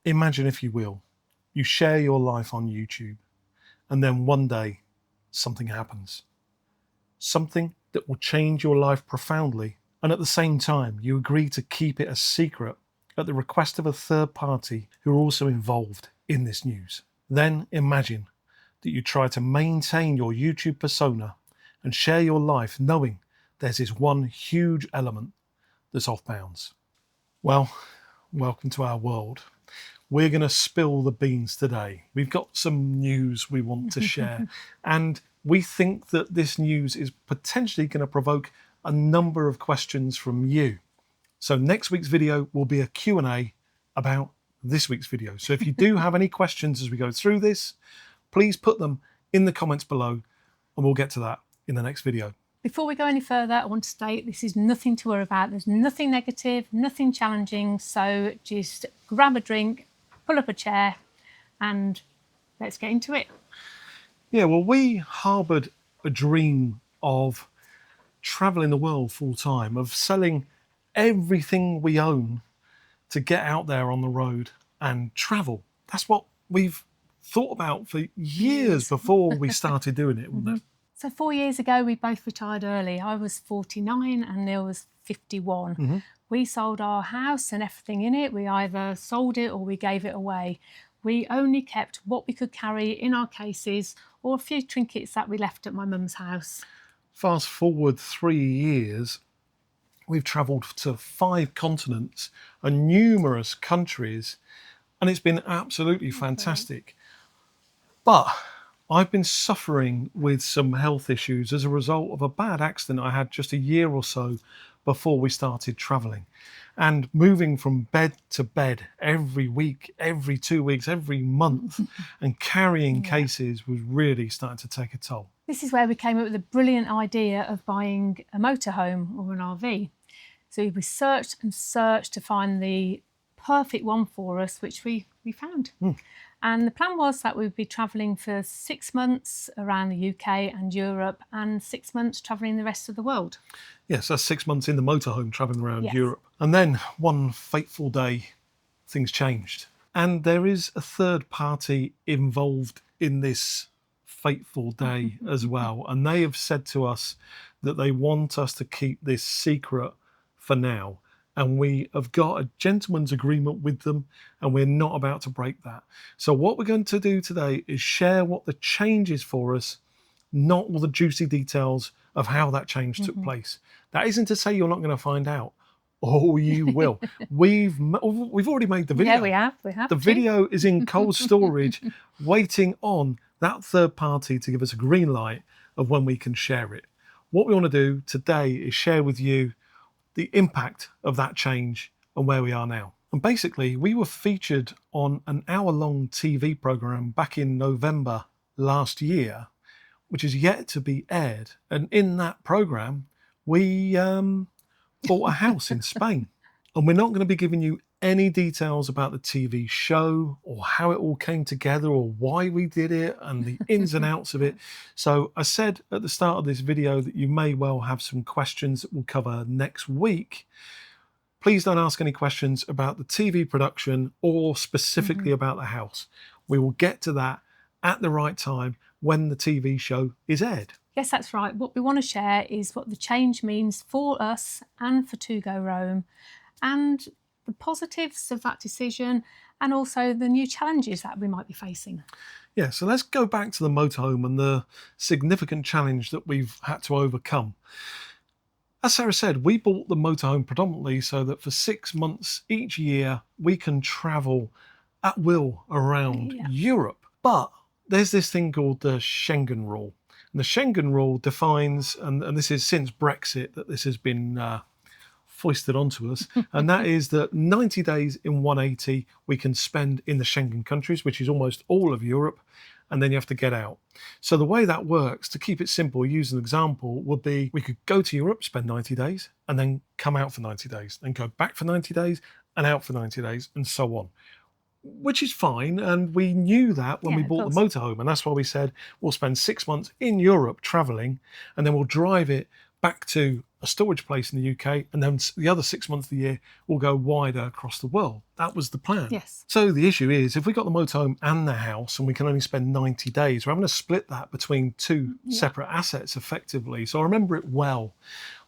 Imagine, if you will, you share your life on YouTube, and then one day something happens. Something that will change your life profoundly, and at the same time you agree to keep it a secret at the request of a third party who are also involved in this news. Then imagine that you try to maintain your YouTube persona and share your life knowing there's this one huge element that's off bounds. Well, welcome to our world. We're going to spill the beans today. We've got some news we want to share, and we think that this news is potentially going to provoke a number of questions from you. So next week's video will be a Q&A about this week's video. So if you do have any questions as we go through this, please put them in the comments below, and we'll get to that in the next video. Before we go any further, I want to state this is nothing to worry about. There's nothing negative, nothing challenging. So just grab a drink, pull up a chair, and let's get into it. Yeah, well, we harboured a dream of travelling the world full time, of selling everything we own to get out there on the road and travel. That's what we've thought about for years before we started doing it, wasn't it? So 4 years ago, we both retired early. I was 49 and Neil was 51. We sold our house and everything in it. We either sold it or we gave it away. We only kept what we could carry in our cases or a few trinkets that we left at my mum's house. Fast forward 3 years, we've travelled to 5 continents and numerous countries, and it's been absolutely fantastic. But I've been suffering with some health issues as a result of a bad accident I had just a year or so before we started travelling. And moving from bed to bed every week, every 2 weeks, every month, and carrying cases was really starting to take a toll. This is where we came up with the brilliant idea of buying a motorhome or an RV. So we searched and searched to find the perfect one for us, which we found. And the plan was that we'd be travelling for 6 months around the UK and Europe and 6 months travelling the rest of the world. Yes, that's 6 months in the motorhome travelling around Europe. And then one fateful day, things changed. And there is a third party involved in this fateful day as well. And they have said to us that they want us to keep this secret for now. And we have got a gentleman's agreement with them, and we're not about to break that. So what we're going to do today is share what the change is for us, not all the juicy details of how that change took place. That isn't to say you're not going to find out. Oh, you will. We've already made the video. Yeah, we have. The video is in cold storage, waiting on that third party to give us a green light of when we can share it. What we want to do today is share with you the impact of that change and where we are now. And basically, we were featured on an hour-long TV program back in November last year, which is yet to be aired. And in that program, we bought a house in Spain. And we're not going to be giving you any details about the TV show or how it all came together or why we did it and the ins and outs of it. So I said at the start of this video that you may well have some questions that we'll cover next week. Please don't ask any questions about the TV production or specifically about the house. We will get to that at the right time when the TV show is aired. Yes, that's right. What we want to share is what the change means for us and for To Go Roam, and the positives of that decision, and also the new challenges that we might be facing. Yeah, so let's go back to the motorhome and the significant challenge that we've had to overcome. As Sarah said, we bought the motorhome predominantly so that for 6 months each year we can travel at will around Europe. But there's this thing called the Schengen Rule. And the Schengen Rule defines, and this is since Brexit that this has been foisted onto us, and that is that 90 days in 180 we can spend in the Schengen countries, which is almost all of Europe, and then you have to get out. So the way that works, to keep it simple, use an example, would be we could go to Europe, spend 90 days, and then come out for 90 days, then go back for 90 days, and out for 90 days, and so on. Which is fine, and we knew that when we bought the motorhome, and that's why we said we'll spend 6 months in Europe travelling, and then we'll drive it back to a storage place in the UK, and then the other 6 months of the year will go wider across the world. That was the plan. Yes. So the issue is, if we got the motorhome and the house and we can only spend 90 days, we're having to split that between two separate assets effectively. So I remember it well.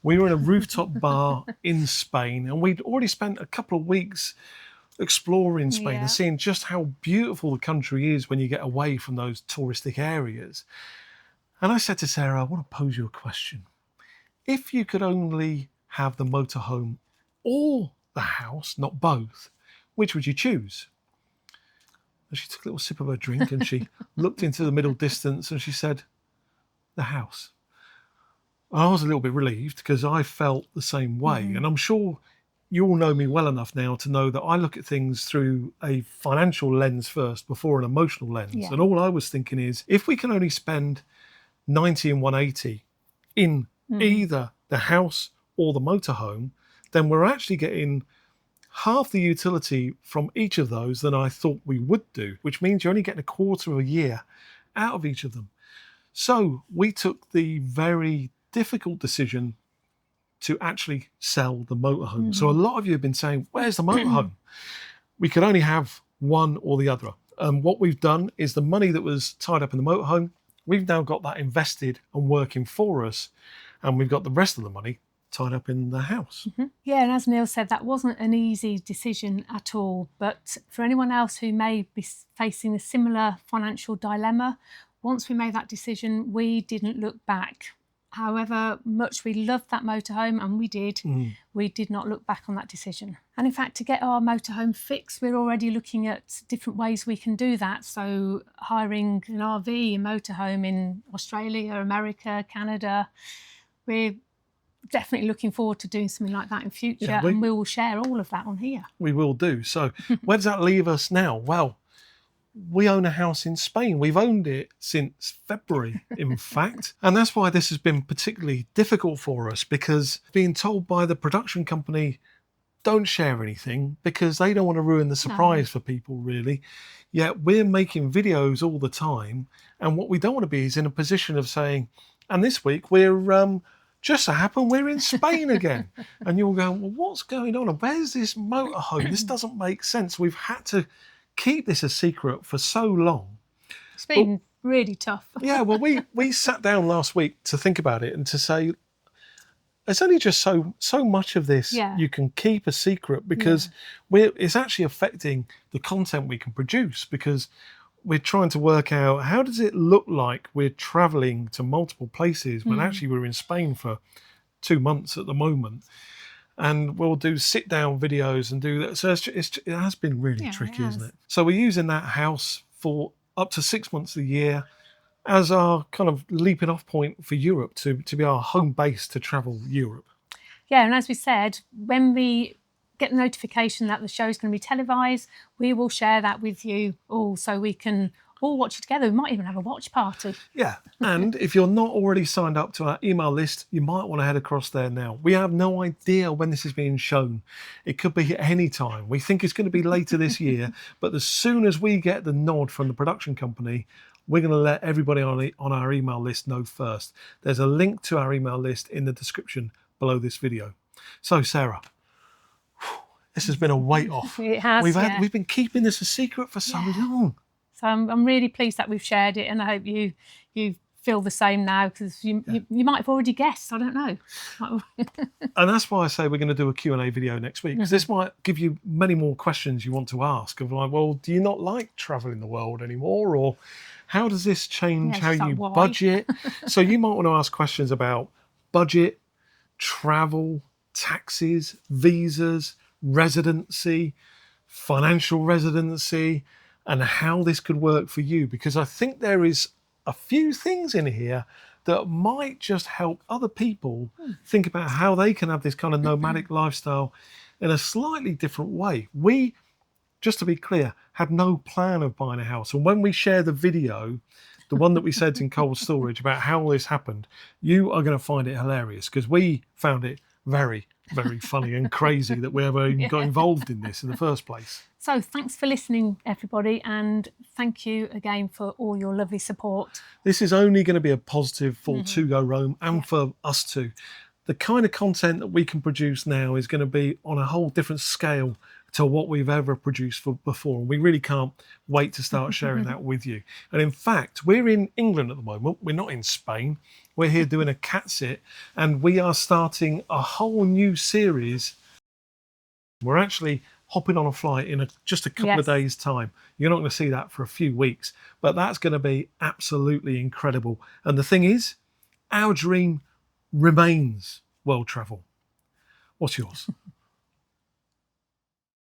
We were in a rooftop bar in Spain, and we'd already spent a couple of weeks exploring Spain and seeing just how beautiful the country is when you get away from those touristic areas. And I said to Sarah, I want to pose you a question. If you could only have the motorhome or the house, not both, which would you choose? And she took a little sip of her drink and she looked into the middle distance and she said, the house. I was a little bit relieved because I felt the same way. And I'm sure you all know me well enough now to know that I look at things through a financial lens first before an emotional lens. Yeah. And all I was thinking is, if we can only spend 90 and 180 in either the house or the motorhome, then we're actually getting half the utility from each of those than I thought we would do, which means you're only getting a quarter of a year out of each of them. So we took the very difficult decision to actually sell the motorhome. So a lot of you have been saying, where's the motorhome? We could only have one or the other. And what we've done is the money that was tied up in the motorhome, we've now got that invested and working for us. And we've got the rest of the money tied up in the house. Yeah, and as Neil said, that wasn't an easy decision at all. But for anyone else who may be facing a similar financial dilemma, once we made that decision, we didn't look back. However much we loved that motorhome, and we did not look back on that decision. And in fact, to get our motorhome fixed, we're already looking at different ways we can do that. So hiring an RV, a motorhome in Australia, America, Canada. We're definitely looking forward to doing something like that in future, and we will share all of that on here. We will do. So where does that leave us now? Well, we own a house in Spain. We've owned it since February, in fact. And that's why this has been particularly difficult for us, because being told by the production company, don't share anything, because they don't want to ruin the surprise for people, really. Yet we're making videos all the time. And what we don't want to be is in a position of saying, and this week we're just so happen we're in Spain again. And you'll go, well, what's going on? And where's this motorhome? This doesn't make sense. We've had to keep this a secret for so long. It's been really tough. Yeah, well, we sat down last week to think about it and to say, there's only just so much of this you can keep a secret, because it's actually affecting the content we can produce, because we're trying to work out, how does it look like we're traveling to multiple places when actually we're in Spain for 2 months at the moment. And we'll do sit down videos and do that. So it has been really tricky, isn't it? So we're using that house for up to 6 months a year as our kind of leaping off point for Europe, to be our home base to travel Europe. Yeah, and as we said, when we get the notification that the show is going to be televised, we will share that with you all, so we can all watch it together. We might even have a watch party. Yeah, and if you're not already signed up to our email list, you might want to head across there now. We have no idea when this is being shown. It could be at any time. We think it's going to be later this year, but as soon as we get the nod from the production company, we're going to let everybody on our email list know first. There's a link to our email list in the description below this video. So, Sarah, this has been a weight off. It has. We've been keeping this a secret for so long. So I'm really pleased that we've shared it, and I hope you feel the same now, because you might have already guessed. I don't know. And that's why I say we're going to do a Q&A video next week, because this might give you many more questions you want to ask, of like, well, do you not like traveling the world anymore, or how does this change how you budget? So you might want to ask questions about budget, travel, taxes, visas, residency, financial residency, and how this could work for you, because I think there is a few things in here that might just help other people think about how they can have this kind of nomadic lifestyle in a slightly different way. We, just to be clear, had no plan of buying a house. And when we share the video, the one that we said in cold storage about how all this happened, you are going to find it hilarious, because we found it very, very funny and crazy that we ever even got involved in this in the first place. So thanks for listening, everybody, and thank you again for all your lovely support. This is only going to be a positive for To Go Rome and for us too. the kind of content that we can produce now is going to be on a whole different scale to what we've ever produced before. And we really can't wait to start sharing that with you. And in fact, we're in England at the moment. We're not in Spain. We're here doing a cat sit, and we are starting a whole new series. We're actually hopping on a flight in just a couple of days' time. You're not going to see that for a few weeks, but that's going to be absolutely incredible. And the thing is, our dream remains world travel. What's yours?